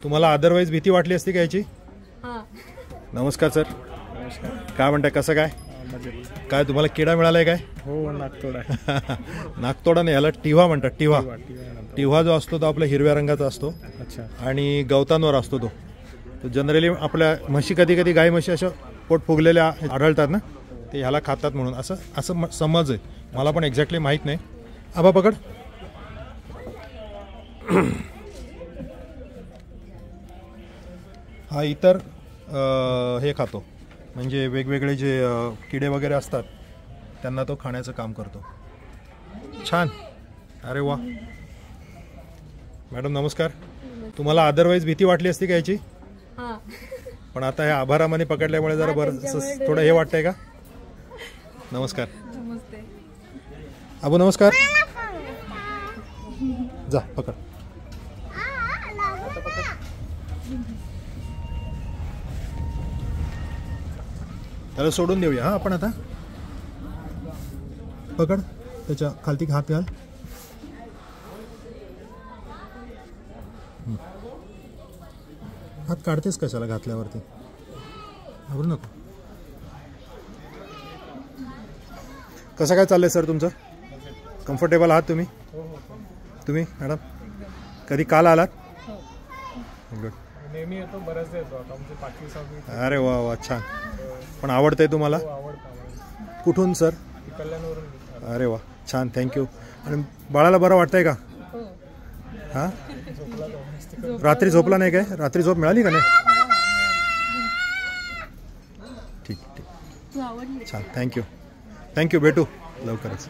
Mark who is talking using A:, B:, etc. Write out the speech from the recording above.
A: तुम्हाला अदरवाईज भीती वाटली असती का याची? नमस्कार सर. काय म्हणताय, कसं काय? काय तुम्हाला किडा मिळालाय काय?
B: हो, नागतोडा.
A: नागतोडा नाही, याला टिव्हा म्हणतात. टिव्हा टिव्हा जो असतो तो आपल्या हिरव्या रंगाचा असतो.
B: अच्छा.
A: आणि गवतांवर असतो तो. जनरली आपल्या म्हशी कधी कधी गाय म्हशी अशा पोट फुगलेल्या आढळतात ना, ते ह्याला खातात म्हणून असं समज आहे. मला पण एक्झॅक्टली माहीत नाही. आबा पकड. हा इतर हे खातो, म्हणजे वेगवेगळे जे किडे वगैरे असतात त्यांना तो खाण्याचं काम करतो. छान. अरे वा. मॅडम नमस्कार. तुम्हाला अदरवाईज भीती वाटली असती का याची? पण आता हे आभारामध्ये पकडल्यामुळे जरा बरं थोडं हे वाटतंय का? नमस्कार. अबू नमस्कार. जा पकड. त्याला सोडून देऊया. हा आपण आता पकड, त्याच्या खालती हात घाल. हात काढतेस कशाला घातल्यावरती? आवडू नको. कसं काय चाललंय सर तुमचं? कम्फर्टेबल आहात तुम्ही? तुम्ही मॅडम कधी काल आलात? गुड.
B: नेहमी येतो, बरेचदा येतो. आता आमचे 5-6.
A: अरे वा वा, छान. पण आवडतंय तुम्हाला? कुठून सर?
B: कल्याणवरून.
A: अरे वा, छान, थँक्यू. आणि बाळाला बरं वाटतंय का? हां, रात्री झोपला नाही काय? रात्री झोप मिळाली का नाही? ठीक ठीक, छान, थँक्यू. भेटू लवकरच.